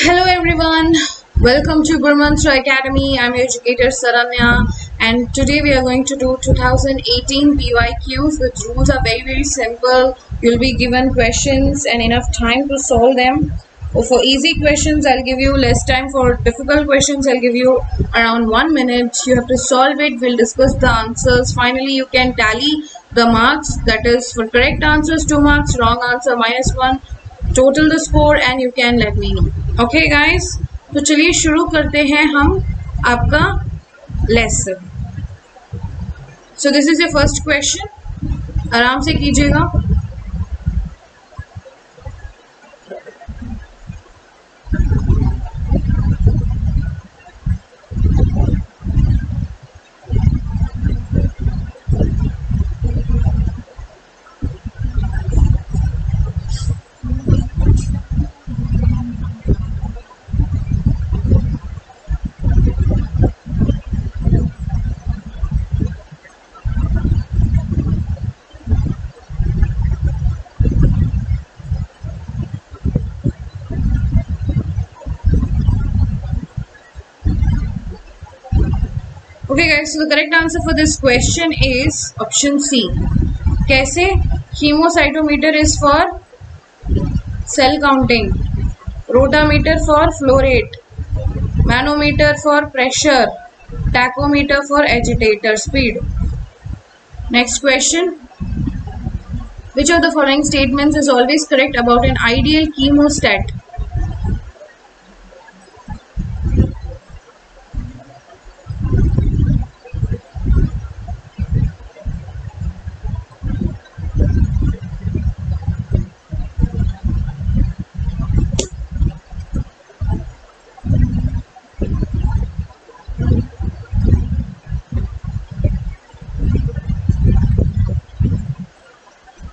Hello everyone, welcome to Brahmantra Academy. I'm your educator Saranya, and today we are going to do 2018 PYQs. The rules are very simple. You'll be given questions and enough time to solve them. For easy questions, I'll give you less time. For difficult questions, I'll give you around 1 minute. You have to solve it. We'll discuss the answers. Finally, you can tally the marks. That is, for correct answers 2 marks, wrong answer -1. Total the score and you can let me know. Okay guys, तो चलिए शुरू करते हैं हम आपका lesson. So this is your first question. आराम से कीजिएगा. Okay guys, so the correct answer for this question is option C. कैसे? Hemocytometer is for cell counting, rotameter for flow rate, manometer for pressure, tachometer for agitator speed. Next question. Which of the following statements is always correct about an ideal chemostat?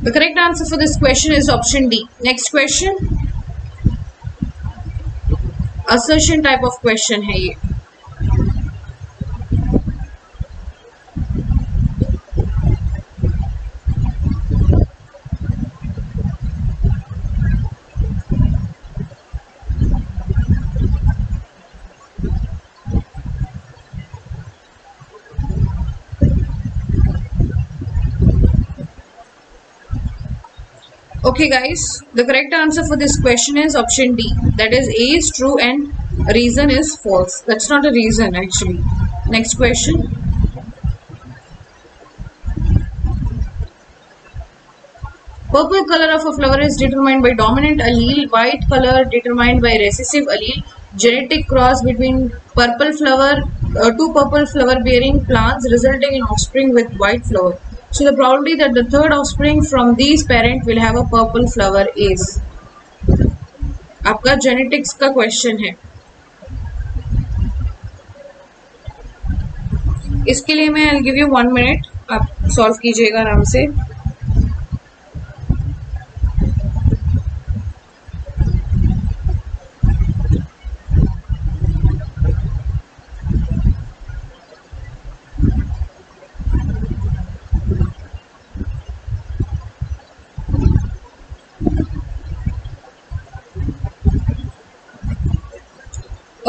The correct answer for this question is option D. Next question. Assertion type of question है ये. Okay guys, the correct answer for this question is option D. That is, A is true and reason is false. That's not a reason actually. Next question. Purple color of a flower is determined by dominant allele, white color determined by recessive allele, genetic cross between purple flower, two purple flower bearing plants resulting in offspring with white flower. So the probability that the third offspring from these parent will have a purple flower is. आपका genetics का question है. इसके लिए मैं I'll give you 1 minute. आप solve कीजिएगा आराम से.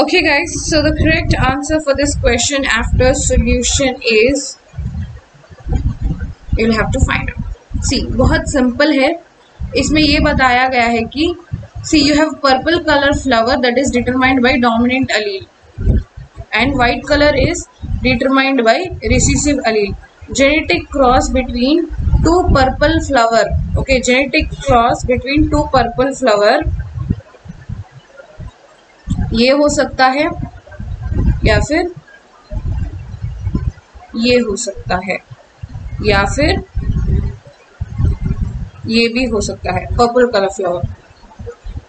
Okay guys, so the correct answer for this question after solution is, you'll have to find out. See, बहुत simple है. इसमें ये बताया गया है कि see, you have purple color flower that is determined by dominant allele and white color is determined by recessive allele. Genetic cross between two purple flower. Okay, genetic cross between two purple flower. ये हो सकता है या फिर ये हो सकता है या फिर ये भी हो सकता है. Purple colour flower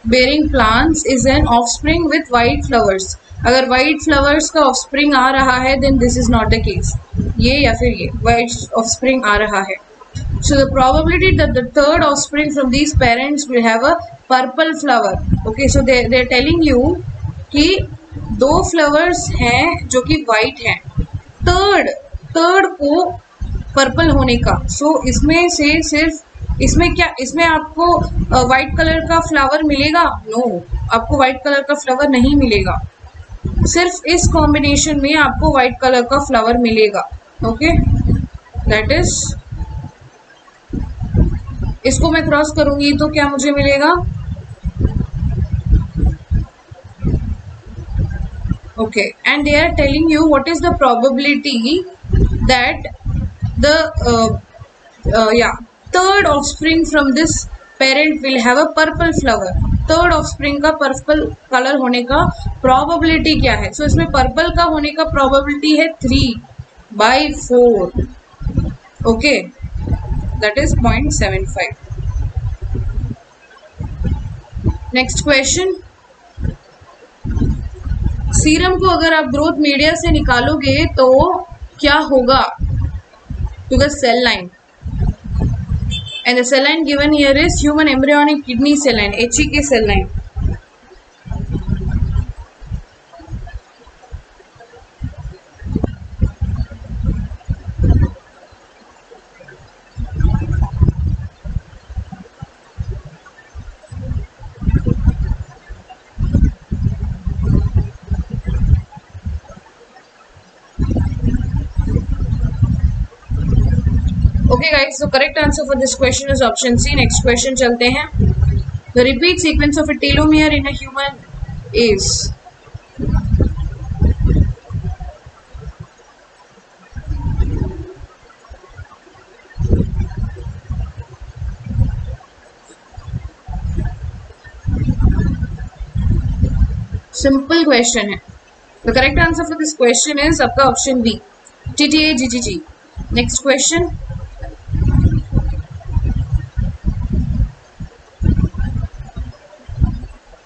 bearing plants is an offspring with white flowers. अगर वाइट फ्लावर्स का ऑफस्प्रिंग आ रहा है then this is not the case. ये या फिर ये वाइट ऑफस्प्रिंग आ रहा है. So the probability that the third offspring from these parents will have a purple flower. Okay, so they're telling you कि दो फ्लावर्स हैं जो कि वाइट हैं, थर्ड को पर्पल होने का. सो इसमें से सिर्फ इसमें क्या, इसमें आपको व्हाइट कलर का फ्लावर मिलेगा? नो, आपको व्हाइट कलर का फ्लावर नहीं मिलेगा, सिर्फ इस कॉम्बिनेशन में आपको व्हाइट कलर का फ्लावर मिलेगा। ओके, दैट इज, इसको मैं क्रॉस करूंगी तो क्या मुझे मिलेगा? Okay, and they are telling you what is the probability that the third offspring from this parent will have a purple flower. Third offspring का पर्पल कलर होने का प्रोबेबिलिटी क्या है? सो इसमें पर्पल का होने का प्रोबेबिलिटी है 3/4. Okay, that is 0.75. Next question, serum को अगर आप ग्रोथ मीडिया से निकालोगे तो क्या होगा? To the cell line, and the cell line given here is human embryonic kidney cell line, HEK cell line. Okay guys, so correct answer for this question is option C. Next question चलते हैं. The repeat sequence of a telomere in a human is. Simple question है. The correct answer for this question is आपका option B, TTA GGG. Next question.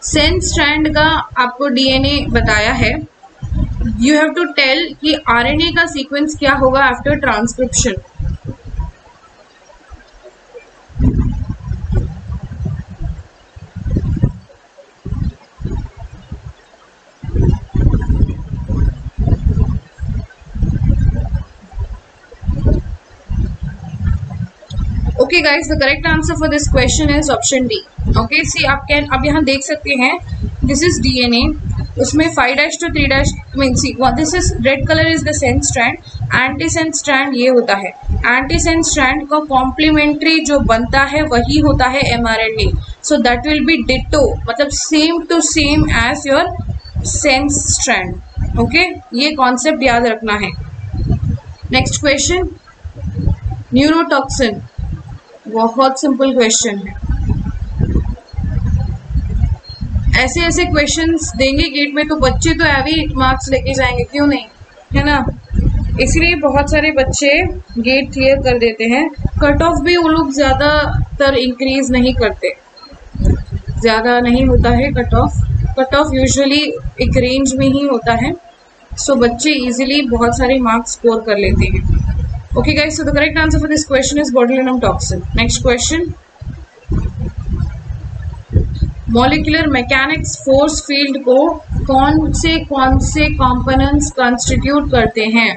Sense strand का आपको DNA बताया है. You have to tell कि RNA का sequence क्या होगा after transcription. Okay guys, the correct answer for this question is option D. Okay, see आप कैन अब यहाँ देख सकते हैं, this is DNA, उसमें 5' to 3' mean see this is red colour is the sense strand, anti sense strand ये होता है. एंटी सेंस स्ट्रैंड का कॉम्प्लीमेंट्री जो बनता है वही होता है mRNA. So that will be ditto, मतलब same to same as your sense strand. Okay, ये कॉन्सेप्ट याद रखना है. नेक्स्ट क्वेश्चन, न्यूरोटॉक्सिन, बहुत सिंपल क्वेश्चन है. ऐसे ऐसे क्वेश्चंस देंगे गेट में तो बच्चे तो हैवी मार्क्स लेके जाएंगे, क्यों नहीं, है ना. इसलिए बहुत सारे बच्चे गेट क्लियर कर देते हैं. कट ऑफ भी वो लोग ज़्यादातर इंक्रीज नहीं करते, ज़्यादा नहीं होता है cut off. Cut off usually एक रेंज में ही होता है. सो बच्चे इजीली बहुत सारे मार्क्स स्कोर कर लेते हैं. Okay guys, so the correct answer for this question is botulinum toxin. Next question, molecular mechanics force field को कौन से components constitute करते हैं?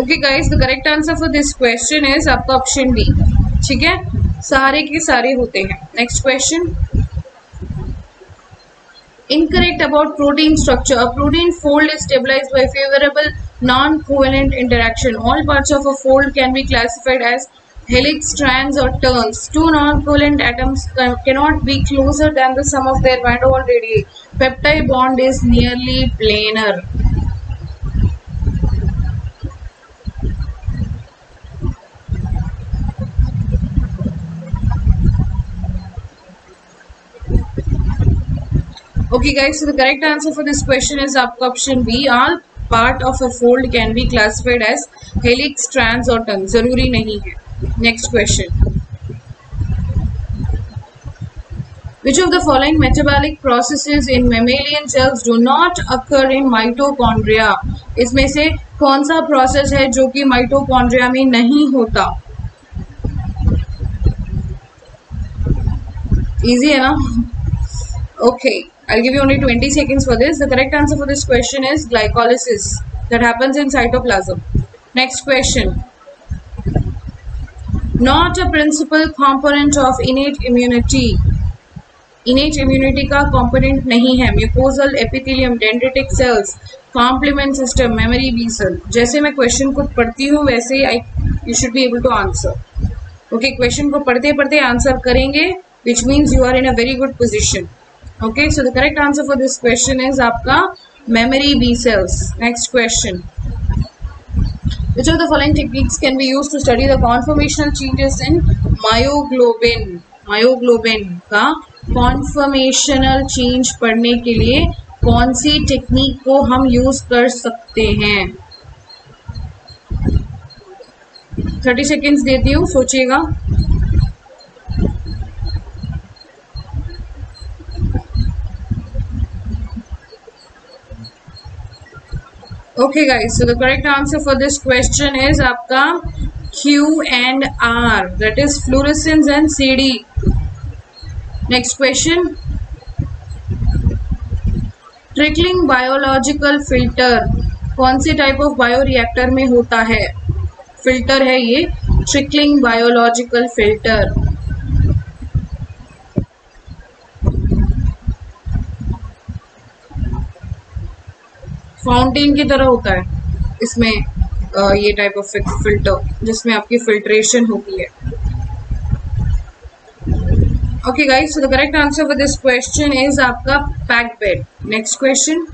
Okay guys, the correct answer for this question is आपका option B. ठीक है, सारे के सारे होते हैं. Next question, incorrect about protein structure. A protein fold is stabilized by favorable non-covalent interaction. All parts of a fold can be classified as helix, strands or turns. Two non-covalent atoms cannot be closer than the sum of their van der Waals radii. Peptide bond is nearly planar. Okay guys, so the correct answer for this question is आपका option B. All part of a fold can be classified as helix, strands or turns. जरूरी नहीं है. Next question, which of the following metabolic processes in mammalian cells do not occur in mitochondria? इसमें से कौन सा process है जो कि माइटोकॉन्ड्रिया में नहीं होता? Easy है ना? Okay, I'll give you only 20 seconds for this. The correct answer for this question is glycolysis that happens in cytoplasm. Next question. Not a principal component of innate immunity. Innate immunity का component नहीं है. Mucosal epithelium, dendritic cells, complement system, memory B cell. जैसे मैं question को पढ़ती हूँ वैसे you should be able to answer. Okay, question को पढ़ते पढ़ते answer करेंगे, which means you are in a very good position. Okay, so the correct answer for this question is आपका memory B cells. Next question. Which of the following techniques can be used to study the conformational changes in myoglobin? Myoglobin का conformational change पढ़ने के लिए कौन सी technique को हम use कर सकते हैं? 30 सेकेंड्स देती हूँ, सोचिएगा. Okay guys, so the correct answer for this question is आपका Q and R, that is fluorescence and CD. Next question. Trickling biological filter कौन से type of bioreactor में होता है? Filter है ये trickling biological filter. फाउंटेन की तरह होता है इसमें ये टाइप ऑफ फिल्टर जिसमें आपकी फिल्ट्रेशन होती है. Okay guys, so the correct answer for this question is आपका packed bed. Next question.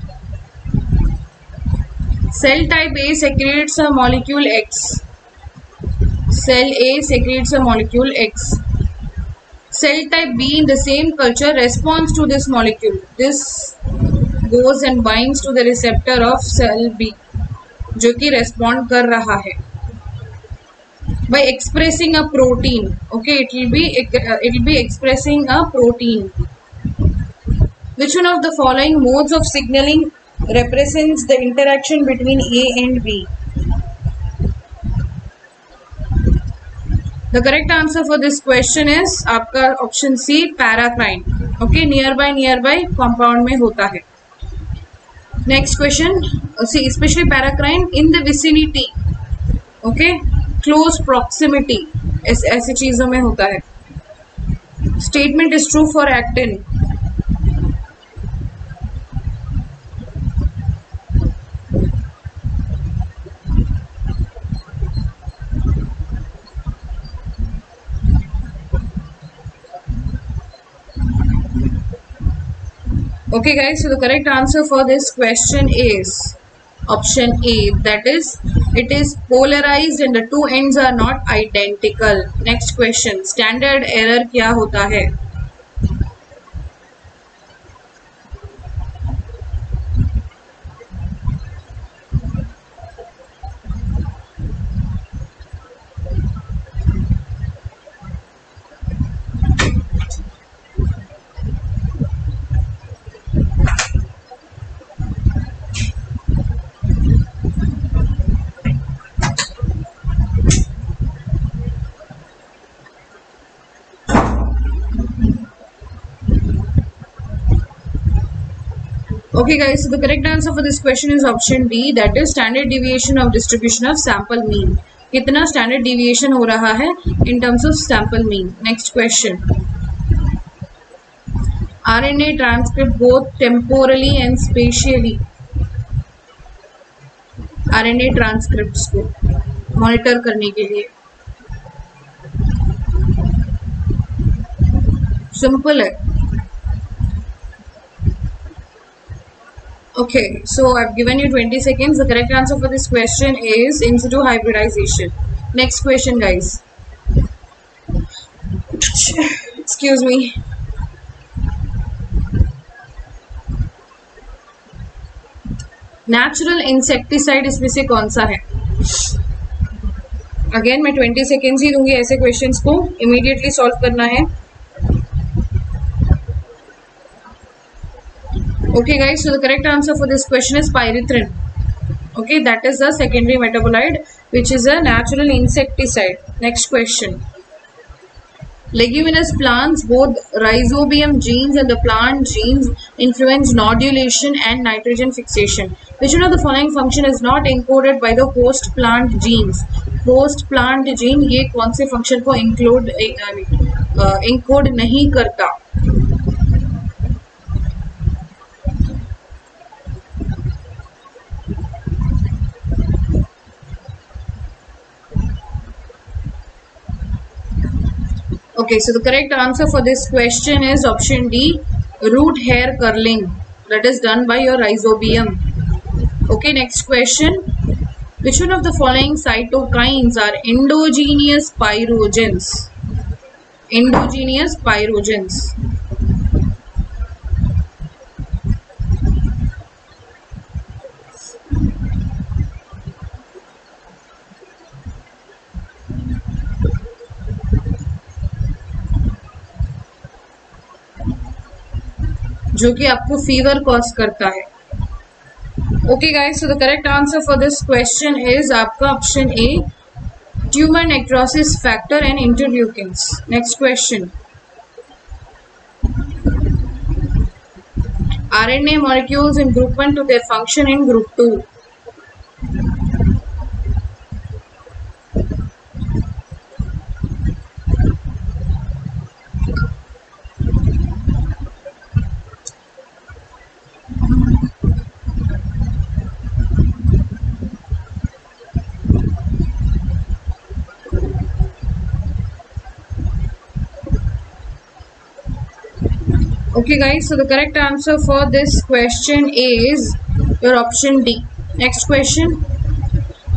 Cell type A secretes a molecule X. Cell A secretes a molecule X. Cell type B in the same culture responds to this molecule. This goes and binds to the receptor of cell B, जो कि respond कर रहा है. By expressing a protein, okay, it will be expressing a protein. Which one of the following modes of signaling represents the interaction between A and B? The correct answer for this question is आपका option C, paracrine. Okay, nearby compound में होता है. Next question. See, especially paracrine in the vicinity. Okay, close proximity. ऐसी चीजों में होता है. Statement is true for actin. Okay guys, so the correct answer for this question is option A, that is it is polarized and the two ends are not identical. Next question. Standard error क्या होता है? Okay guys, so the correct answer for this question is option D, that is standard deviation of distribution of sample mean. कितना standard deviation हो रहा है in terms of sample mean. Next question. RNA transcript both temporally and spatially. RNA transcripts को monitor करने के लिए simple है. Okay, so I've given you 20 seconds. The correct answer for this question is in situ hybridization. Next question guys. Excuse me. Natural insecticide इसमें से कौन सा है? Again मैं 20 seconds ही दूंगी ऐसे questions को immediately solve करना है. Okay guys, so the correct answer for this question is pyrethrin. Okay, that is the secondary metabolite which is a natural insecticide. Next question. Leguminous plants, both rhizobium genes and the plant genes influence nodulation and nitrogen fixation. Which one of the following function is not encoded by the host plant genes? Host plant gene ये कौन से function को encode नहीं करता? Okay, so the correct answer for this question is option D, root hair curling. That is done by your rhizobium. Okay, next question. Which one of the following cytokines are endogenous pyrogens? Endogenous pyrogens. जो कि आपको fever cause करता है. Okay guys, so the correct answer for this question is आपका option A, tumor necrosis factor and interleukins. Next question. RNA molecules in group 1 to their function in group 2. Okay guys, so the correct answer for this question is your option D. Next question,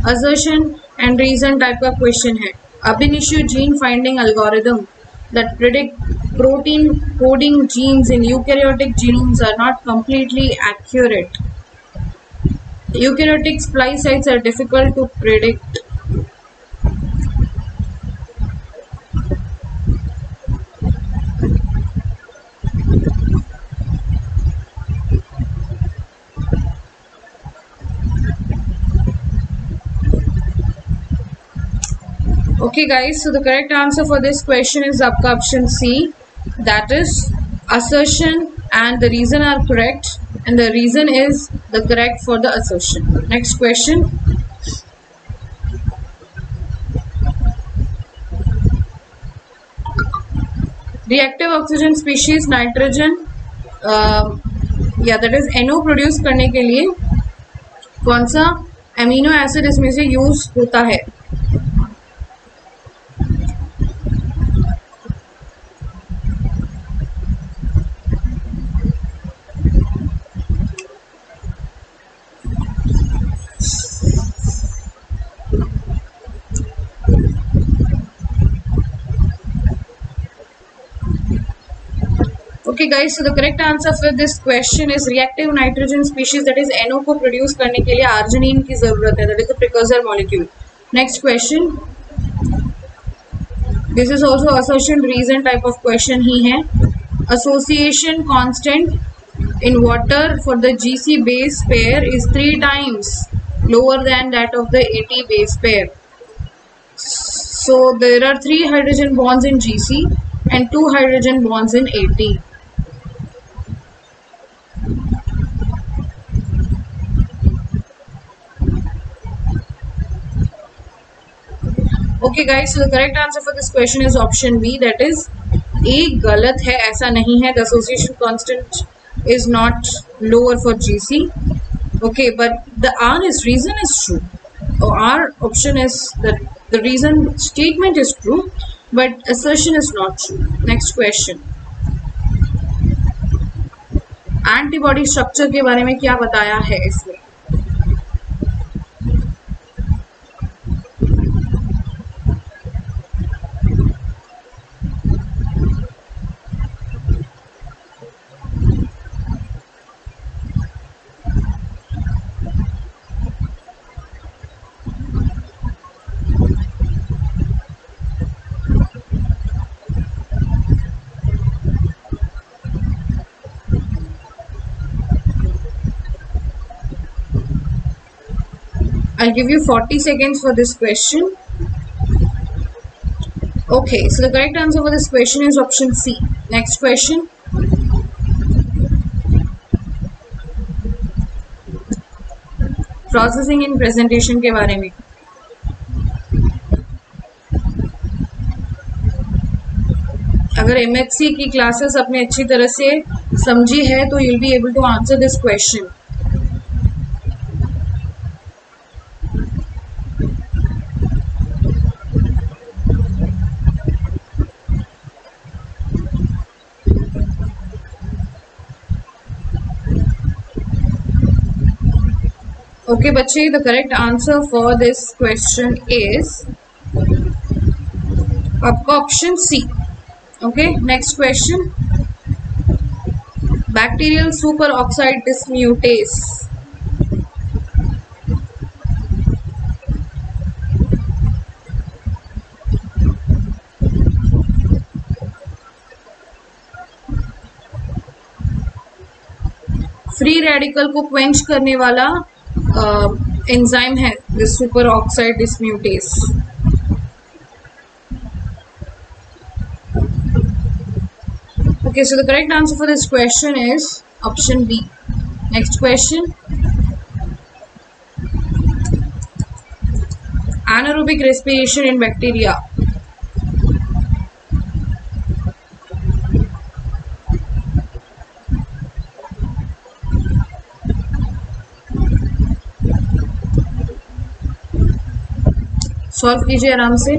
assertion and reason type of question है. Ab initio gene finding algorithm that predict protein coding genes in eukaryotic genomes are not completely accurate. Eukaryotic splice sites are difficult to predict. Okay guys, so the correct answer for this question is आपका option C, that is assertion and the reason are correct, and the reason is the correct for the assertion. Next question. Reactive oxygen species nitrogen that is NO produce करने के लिए कौन सा amino acid इसमें से use होता है? Okay guys, so the correct answer for this question is reactive nitrogen species, that is NO को produce करने के लिए arginine की जरूरत है, that is the precursor molecule. Next question. This is also assertion reason type of question ही है. Association constant in water for the GC base pair is 3 times lower than that of the AT base pair. So there are 3 hydrogen bonds in GC and 2 hydrogen bonds in AT. Okay guys, so the correct answer for this question is option B, that is A गलत है, ऐसा नहीं है. The association constant is not lower for GC. Okay, but the reason is true. Our option is that the reason statement is true, but assertion is not true. Next question. Antibody structure के बारे में क्या बताया है इसमें? I'll give you 40 seconds for this question. Okay, so the correct answer for this question is option C. Next question. Processing in presentation के बारे में. अगर MHC की क्लासेस अपने अच्छी तरह से समझी है तो you'll be able to answer this question. Okay, बच्चे, the correct answer for this question is आपका option C. Okay, next question. Bacterial superoxide dismutase. Free radical को क्वेंच करने वाला एंजाइम है this superoxide dismutase. Okay, so the correct answer for this question is option B. Next question. Anaerobic respiration in bacteria. Solve कीजिए आराम से.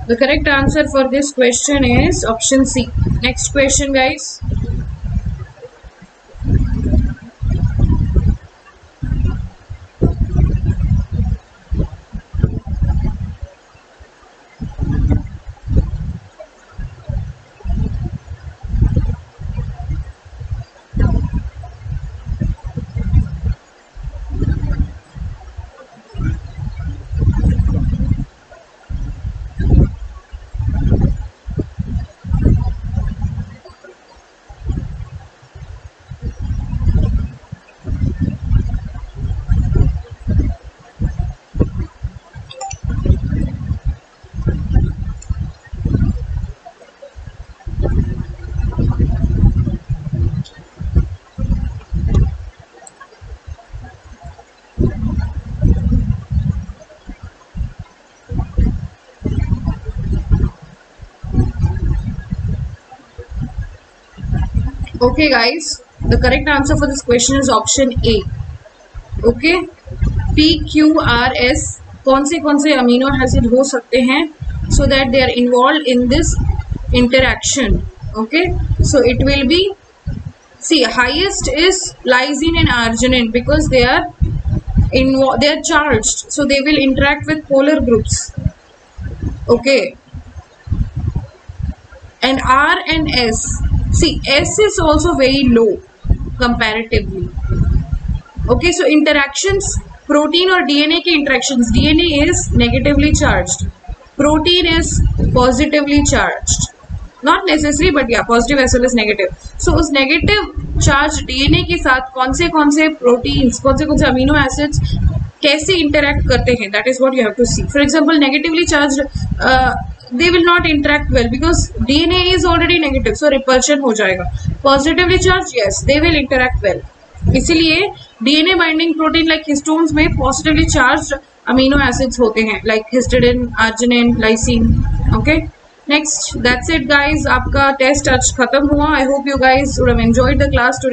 The correct answer for this question is option C. Next question, guys. Okay, guys, the correct answer for this question is option A. Okay, PQRS कौन से amino acid हो सकते हैं so that they are involved in this interaction. Okay, so it will be, see, highest is lysine and arginine because they are charged, so they will interact with polar groups. Okay, and R and S. See, S is also very low comparatively. Okay, so interactions, protein और DNA के interactions, DNA is negatively charged, protein is positively charged, not necessary but yeah, positive as well as negative. So उस negative charged DNA के साथ कौन से proteins, कौन से amino acids कैसे interact करते हैं, that is what you have to see. For example, negatively charged they will not interact well because DNA is already negative, so repulsion हो जाएगा. Positively charged, yes, they will interact well. इसीलिए DNA binding protein like histones में positively charged amino acids होते हैं like histidine, arginine, lysine. Okay, next, that's it guys. आपका test आज खत्म हुआ. I hope you guys would have enjoyed the class today.